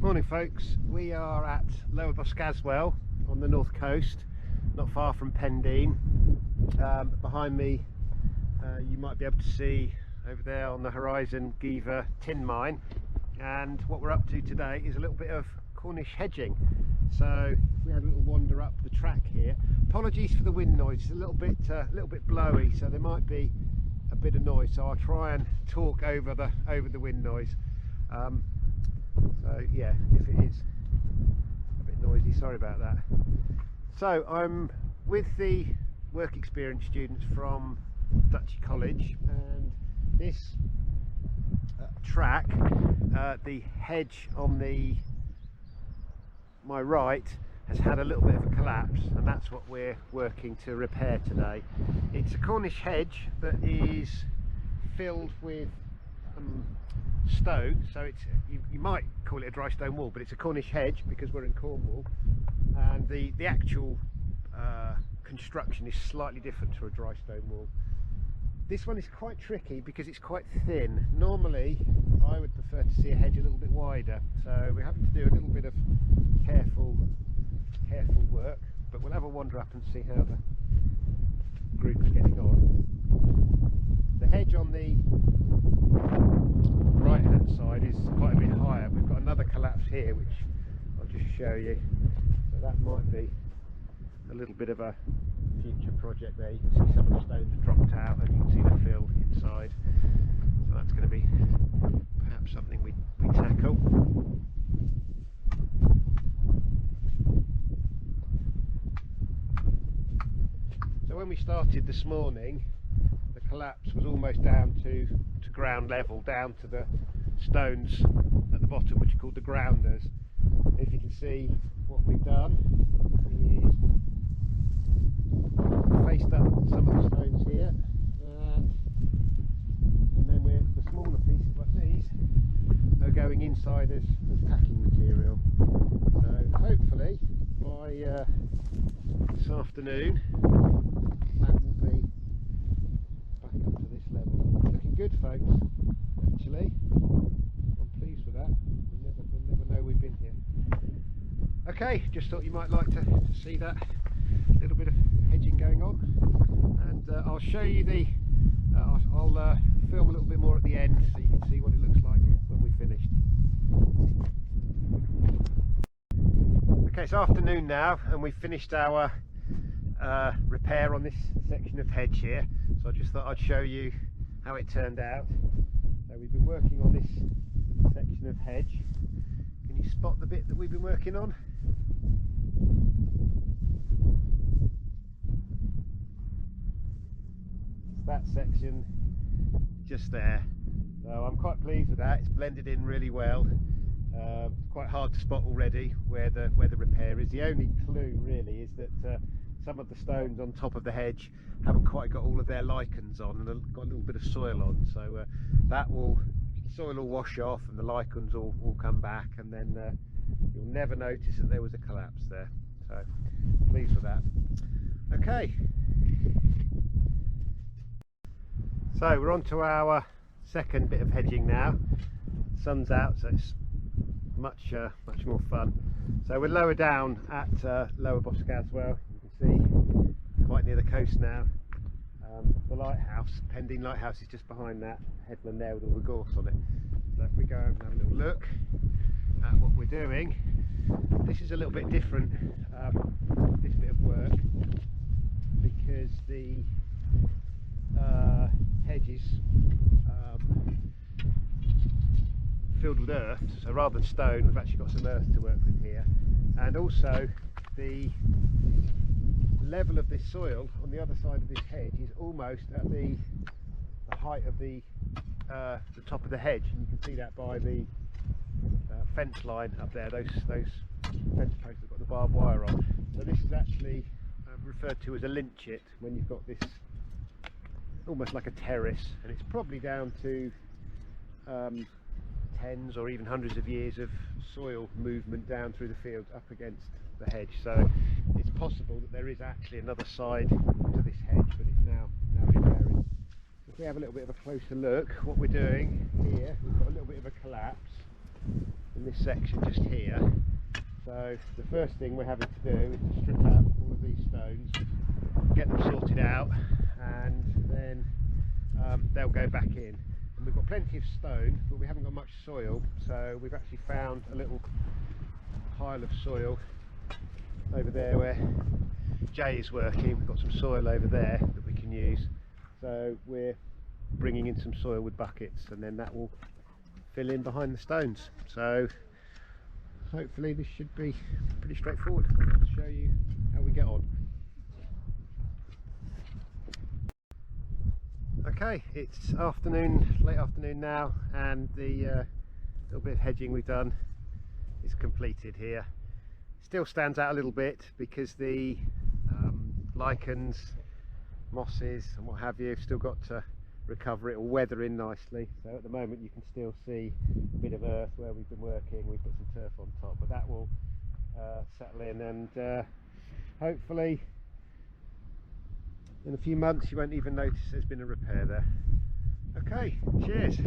Morning folks, we are at Lower Boscaswell on the north coast, not far from Pendeen. Behind me you might be able to see over there on the horizon Giva tin mine, and what we're up to today is a little bit of Cornish hedging. So we had a little wander up the track here. Apologies for the wind noise, it's a little bit blowy, so there might be a bit of noise, so I'll try and talk over the wind noise. So yeah, if it is a bit noisy, sorry about that. So I'm with the work experience students from Duchy College, and this track, the hedge on my right has had a little bit of a collapse, and that's what we're working to repair today. It's a Cornish hedge that is filled with stone, so it's you might call it a dry stone wall, but it's a Cornish hedge because we're in Cornwall, and the actual construction is slightly different to a dry stone wall. This one is quite tricky because it's quite thin. Normally I would prefer to see a hedge a little bit wider, so we're having to do a little bit of careful work, but we'll have a wander up and see how the group's getting on. The hedge on the right hand side is quite a bit higher. We've got another collapse here which I'll just show you, so that might be a little bit of a future project there. You can see some of the stones have dropped out and you can see the fill inside, so that's going to be perhaps something we tackle. So when we started this morning, the collapse was almost down to ground level, down to the stones at the bottom, which are called the grounders. If you can see, what we've done is faced up some of the stones here, and then the smaller pieces like these are going inside as packing material. So hopefully by this afternoon that will be back up to this level. It's looking good, folks, actually. I'm pleased with that. We'll never know we've been here. Okay, just thought you might like to see that little bit of hedging going on, and I'll show you I'll film a little bit more at the end so you can see what it looks like when we've finished. Okay, it's afternoon now and we've finished our repair on this section of hedge here, so I just thought I'd show you how it turned out. So we've been working on this section of hedge. Can you spot the bit that we've been working on? That section just there. So I'm quite pleased with that. It's blended in really well. It's quite hard to spot already where the repair is. The only clue really is that some of the stones on top of the hedge haven't quite got all of their lichens on, and they've got a little bit of soil on, so the soil will wash off and the lichens will come back, and then you'll never notice that there was a collapse there. So pleased with that. Okay, so we're on to our second bit of hedging now. Sun's out, so it's much more fun. So we're lower down at Lower Boscaswell. You can see quite near the coast now. The lighthouse, Pendeen lighthouse, is just behind that headland there with all the gorse on it. So if we go over and have a little look at what we're doing, this is a little bit different, this bit of work, because the hedge is filled with earth, so rather than stone we've actually got some earth to work with here, and also the level of this soil on the other side of this hedge is almost at the height of the top of the hedge, and you can see that by the fence line up there, those fence posts have got the barbed wire on. So this is actually referred to as a lynchet, when you've got this almost like a terrace, and it's probably down to tens or even hundreds of years of soil movement down through the fields up against the hedge. So it's possible that there is actually another side to this hedge, but it's now been buried. If we have a little bit of a closer look, what we're doing here, we've got a little bit of a collapse, in this section just here. So the first thing we're having to do is to strip out all of these stones, get them sorted out, and then they'll go back in. And we've got plenty of stone, but we haven't got much soil, so we've actually found a little pile of soil over there where Jay is working. We've got some soil over there that we can use, so we're bringing in some soil with buckets, and then that will fill in behind the stones. So hopefully this should be pretty straightforward. I'll show you how we get on. Okay, it's afternoon, late afternoon now, and the little bit of hedging we've done is completed here. Still stands out a little bit because the lichens, mosses and what have you have still got to recover. It will weather in nicely, so at the moment you can still see a bit of earth where we've been working. We've put some turf on top, but that will settle in, and hopefully in a few months you won't even notice there's been a repair there. Okay, cheers.